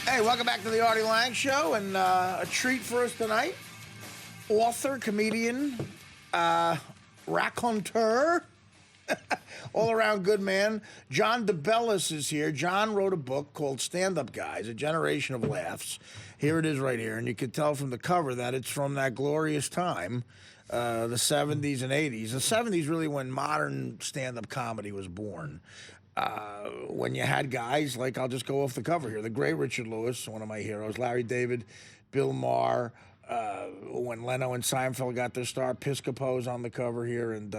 Hey, welcome back to the Artie Lange Show, and a treat for us tonight. Author, comedian, raconteur, all-around good man. John DeBillis is here. John wrote a book called Stand Up Guys, A Generation of Laughs. Here it is right here, and you can tell from the cover that it's from that glorious time, the 70s and 80s. The 70s really when modern stand-up comedy was born. When you had guys like, I'll just go off the cover here, the great Richard Lewis, one of my heroes, Larry David, Bill Maher, when Leno and Seinfeld got their star, Piscopo's on the cover here, and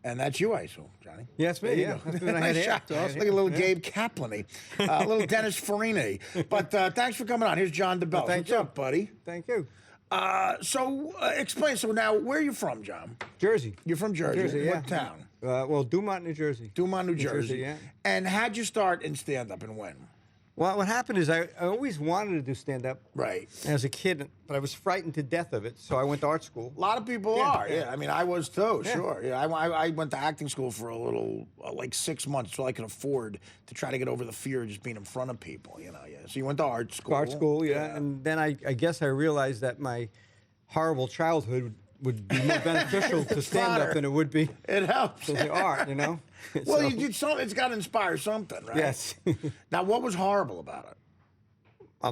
that's you, I assume, Johnny. Yeah, it's me, yeah. Nice shot. Like a little Gabe Kaplan-y, a little Dennis Farina. But thanks for coming on. Here's John DeBellis. Well, What's up, buddy? Thank you. Explain. So now, where are you from, John? Jersey. You're from Jersey. Jersey, yeah. What town? Well, Dumont, New Jersey. Dumont, New Jersey. Yeah. And how'd you start in stand-up and when? Well, what happened is I always wanted to do stand-up Right. as a kid, but I was frightened to death of it, so I went to art school. A lot of people are, yeah. I mean, I was too, Yeah. sure. Yeah, I went to acting school for a little, like 6 months, so I could afford to try to get over the fear of just being in front of people, yeah. So you went to art school. Art school, yeah. And then I guess I realized that my horrible childhood would be more beneficial to stand-up than it would be It helps. to the art, you know? Well, So, you did something. It's got to inspire something, right? yes. Now, what was horrible about it?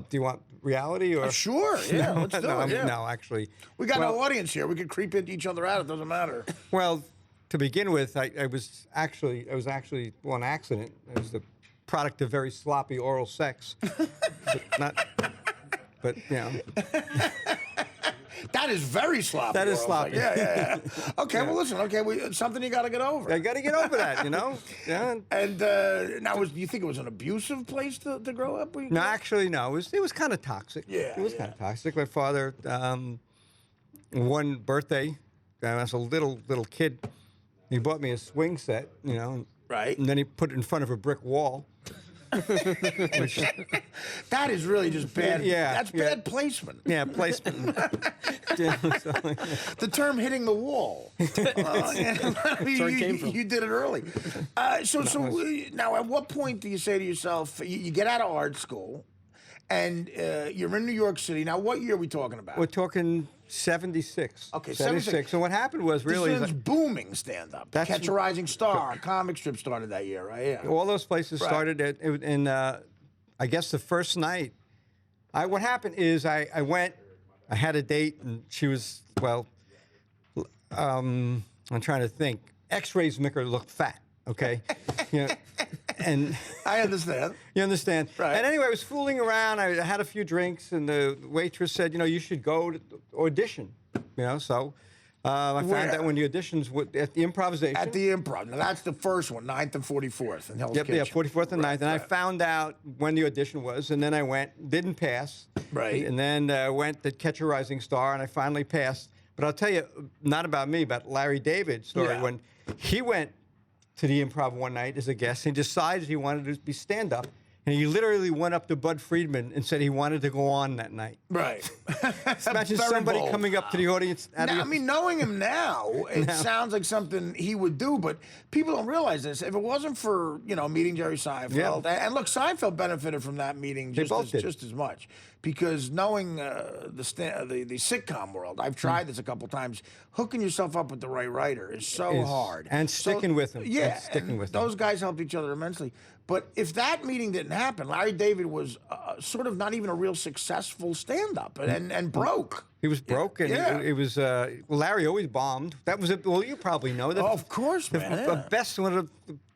Do you want reality or? Sure, yeah, let's do no, it. Yeah. no, actually. We got well, no audience here. We could creep into each other out. It doesn't matter. Well, to begin with, I was actually one accident. It was the product of very sloppy oral sex, but you know. That is very sloppy. That is oral sloppy. sex. Yeah. Okay, well, listen. Okay, it's something you got to get over. I got to get over that, you know. Yeah. And now, do you think it was an abusive place to grow up? No, actually, no. It was kind of toxic. Yeah, It was kind of toxic. My father, one birthday, when I was a little kid, he bought me a swing set, you know. Right. And then he put it in front of a brick wall. Which, that is really just bad. Yeah, That's bad placement. yeah, placement. Yeah, so, The term "hitting the wall." You did it early. Now, at what point do you say to yourself, you get out of art school, and you're in New York City? Now, what year are we talking about? we're talking 76. Okay, 76. And what happened was really This is booming stand-up. Catch a Rising Star, comic strip started that year, right? Yeah. all those places started in I guess the first night. What happened is I went, I had a date, and she was, well, I'm trying to think. X-rays make her look fat, okay? You know, and I understand. you understand? Right. And anyway, I was fooling around. I had a few drinks, and the waitress said, you know, you should go to audition. You know, so I found out when the auditions at the improvisation. At the Improv. Now, that's the first one, 9th and 44th in Hell's Kitchen. Yeah, 44th and 9th. And I found out when the audition was, and then I went, didn't pass. Right. And then went to Catch a Rising Star, and I finally passed. But I'll tell you, not about me, about Larry David's story. Yeah. When he went to the Improv one night as a guest, he decided he wanted to be stand-up, and he literally went up to Bud Friedman and said he wanted to go on that night. Right. Imagine Very somebody bold. coming up to the audience. Now, I mean, knowing him now, it sounds like something he would do, but people don't realize this. If it wasn't for, meeting Jerry Seinfeld, and look, Seinfeld benefited from that meeting just as much, because knowing the sitcom world, I've tried this a couple times, hooking yourself up with the right writer is so hard. And sticking with him. Yeah, and sticking with him. Those guys helped each other immensely. But if that meeting didn't happen, Larry David was sort of not even a real successful st-up and broke. He was broke, and it was. Larry always bombed. That was it. Well, you probably know that. Oh, of course, man. One of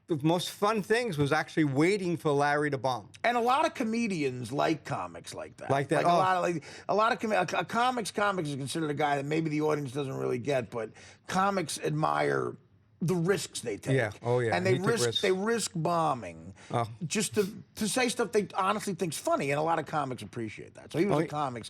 the most fun things was actually waiting for Larry to bomb. And a lot of comedians like comics like that. Like that. A lot of comics is considered a guy that maybe the audience doesn't really get, but comics admire the risks they take. Yeah. Oh, yeah. And they risk bombing just to say stuff they honestly think's funny, and a lot of comics appreciate that. So he was a comic.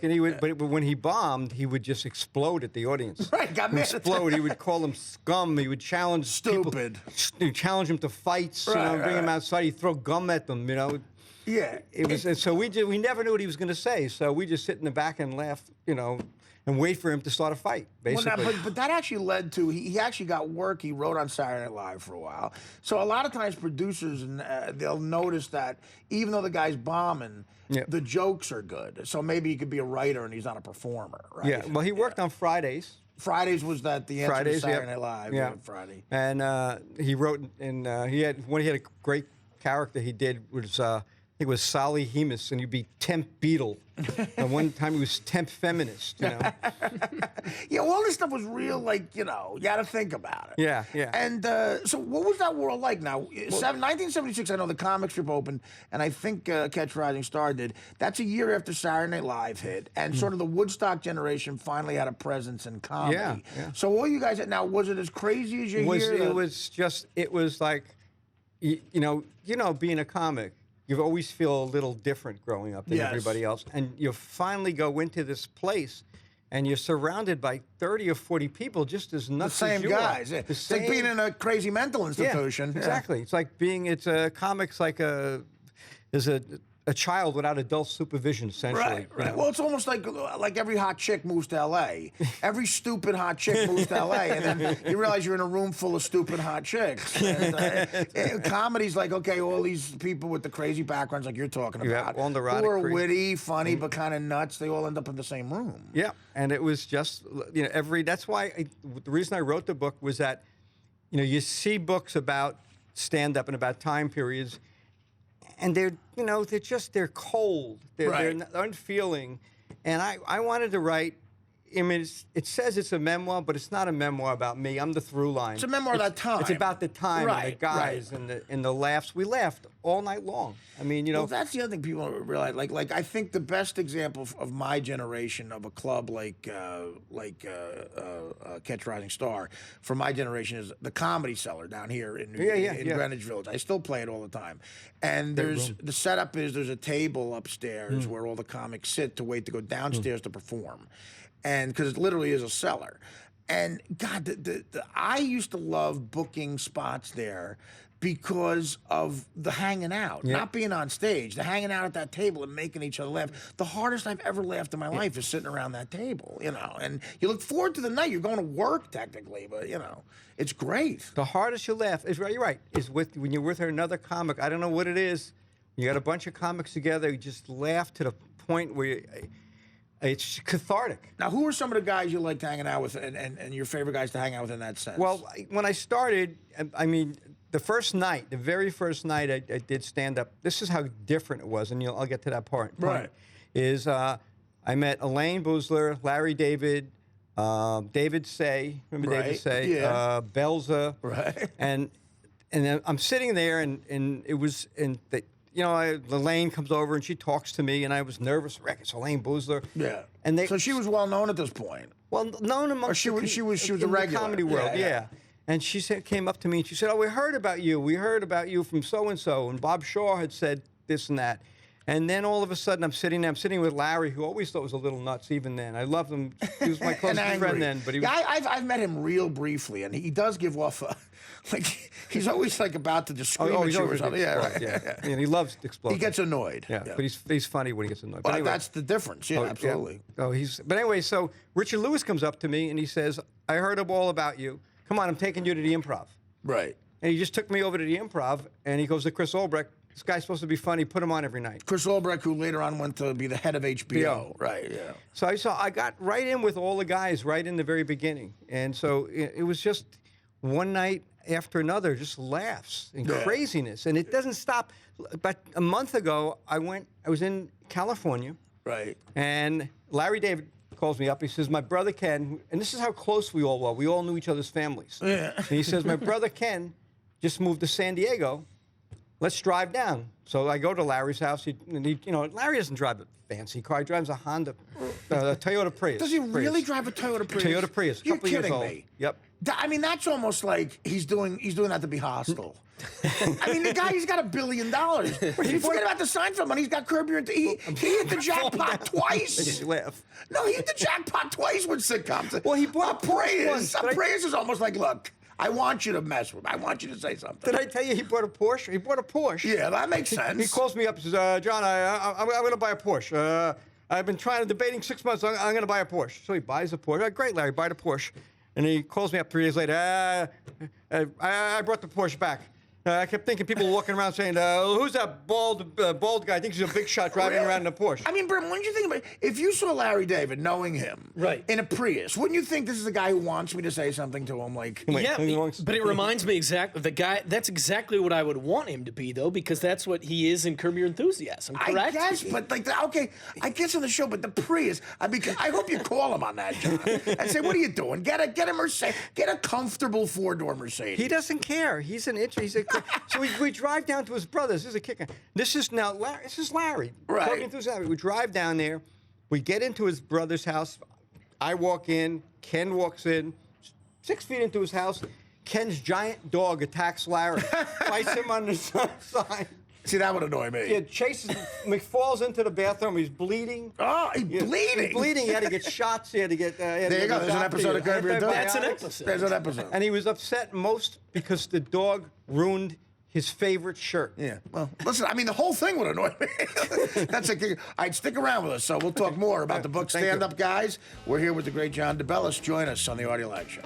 And he would, but when he bombed, he would just explode at the audience. Right, got mad. Explode. He would call them scum. He would challenge Stupid. He'd challenge them to fights. Bring them outside. He'd throw gum at them. Yeah. It was. And so we never knew what he was going to say. So we just sit in the back and laugh. and wait for him to start a fight, basically. Well, but that actually led to he actually got work. He wrote on Saturday Night Live for a while. So a lot of times producers they'll notice that even though the guy's bombing, the jokes are good. So maybe he could be a writer and he's not a performer, right? Yeah. Well, he worked on Fridays. Fridays was that the answer to Saturday Night Live? Yeah. Friday. And he wrote, and he had a great character he did was I think it was Sally Hemus, and he'd be temp Beetle. And one time he was temp feminist, you know. Yeah, all this stuff was real, like, you know, you got to think about it. Yeah, yeah. And so what was that world like now? 1976, I know the comic strip opened, and I think Catch Rising Star did. That's a year after Saturday Night Live hit, and sort of the Woodstock generation finally had a presence in comedy. Yeah, yeah. So all you guys had now, was it as crazy as you hear? It was like, you know, being a comic, you always feel a little different growing up than everybody else. And you finally go into this place, and you're surrounded by 30 or 40 people just as nuts as you guys. are. It's like being in a crazy mental institution. Yeah, exactly. It's like comics like a child without adult supervision, essentially. Right, right. You know? Well, it's almost like every hot chick moves to L.A. Every stupid hot chick moves to L.A., and then you realize you're in a room full of stupid hot chicks. And, comedy's like, okay, all these people with the crazy backgrounds like you're talking about, on the who are witty, funny, but kind of nuts, they all end up in the same room. Yeah, and it was just, you know, that's why the reason I wrote the book was that, you know, you see books about stand-up and about time periods, and they're cold. They're unfeeling. And I wanted to write, I mean, it says it's a memoir, but it's not a memoir about me. I'm the through line. It's a memoir of that time. It's about the time and the guys and the laughs. We laughed all night long. I mean, you know. Well, that's the other thing people don't realize. Like I think the best example of my generation of a club like Catch Rising Star for my generation is the Comedy Cellar down here in Greenwich Village. I still play it all the time. And the setup is there's a table upstairs where all the comics sit to wait to go downstairs to perform. And because it literally is a cellar. And God, I used to love booking spots there because of the hanging out, not being on stage, the hanging out at that table and making each other laugh. The hardest I've ever laughed in my life is sitting around that table, you know. And you look forward to the night. You're going to work technically, but you know, it's great. The hardest you laugh is you're right. Is when you're with another comic. I don't know what it is. You got a bunch of comics together. You just laugh to the point where it's cathartic. Now, who are some of the guys you liked hanging out with, and your favorite guys to hang out with in that sense? Well, when I started, I mean, the very first night I did stand-up, this is how different it was, and I'll get to that part. Right. Is I met Elaine Boozler, Larry David, David Say, remember David Say? Yeah. Belza. Right. And then I'm sitting there, and it was, you know, Elaine comes over and she talks to me, and I was nervous. It's Elaine Boozler. Yeah. And so she was well known at this point. Well, known amongst she was a regular in the comedy world. Yeah. And she came up to me and she said, "Oh, we heard about you. We heard about you from so and so, and Bob Shaw had said this and that." And then all of a sudden, I'm sitting with Larry, who I always thought was a little nuts even then. I loved him. He was my closest friend then. But he was, I've met him real briefly, and he does give off like he's always like about to just scream at you or something. Yeah, right. Yeah. And he loves explosions. He gets annoyed. Yeah. But he's funny when he gets annoyed. But anyway, that's the difference. Yeah, absolutely. Yeah. But anyway, so Richard Lewis comes up to me and he says, "I heard all about you. Come on, I'm taking you to the Improv." Right. And he just took me over to the Improv, and he goes to Chris Albrecht. This guy's supposed to be funny. Put him on every night. Chris Albrecht, who later on went to be the head of HBO. Right, yeah. So I got right in with all the guys right in the very beginning. And so it was just one night after another, just laughs and craziness. And it doesn't stop. But a month ago, I was in California. Right. And Larry David calls me up. He says, "My brother Ken," and this is how close we all were. We all knew each other's families. Yeah. And he says, "My brother Ken just moved to San Diego. Let's drive down." So I go to Larry's house. Larry doesn't drive a fancy car. He drives a Honda, Toyota Prius. Does he really drive a Toyota Prius? Toyota Prius. You're couple kidding years old. me. Yep. I mean, that's almost like he's doing that to be hostile. I mean, the guy, he's got $1 billion. You forget about the Seinfeld money. He's got Curb Your Enthusiasm. He hit the jackpot twice. You laugh. No, he hit the jackpot twice with sitcoms. Well, he bought a Prius. A Prius is almost like, look, I want you to mess with me. I want you to say something. Did I tell you he bought a Porsche? He bought a Porsche. Yeah, that makes sense. He calls me up and says, "John, I'm going to buy a Porsche. I've been debating 6 months. I'm going to buy a Porsche. So he buys a Porsche. Great, Larry, buy the Porsche. And he calls me up 3 days later. I brought the Porsche back. I kept thinking people were walking around saying, who's that bald guy? I think he's a big shot driving around in a Porsche. I mean, Brim, wouldn't you think about it? If you saw Larry David, knowing him, in a Prius, wouldn't you think this is the guy who wants me to say something to him? Like, Yeah, but it reminds me exactly the guy. That's exactly what I would want him to be, though, because that's what he is in Curb Your Enthusiasm. Correct? I guess, but like, okay, I guess on the show, but the Prius. I hope you call him on that, John, and say, what are you doing? Get a Mercedes, get a comfortable 4-door Mercedes. He doesn't care. He's an itch. So we drive down to his brother's. This is a kicker. This is Larry. Right. We drive down there. We get into his brother's house. I walk in. Ken walks in. 6 feet into his house, Ken's giant dog attacks Larry, bites him on the side. See, that would annoy me. Yeah, chases him, falls into the bathroom. He's bleeding. Oh, he's bleeding. He's bleeding. He had to get shots. He had to get. There you go. There's an episode of Curb Your Enthusiasm. That's an episode. There's an episode. And he was upset most because the dog ruined his favorite shirt. Yeah. Well, listen, I mean, the whole thing would annoy me. That's a kicker. All right, stick around with us. So we'll talk more about the book Stand Up Guys. We're here with the great John DeBillis. Join us on the Artie Lange Show.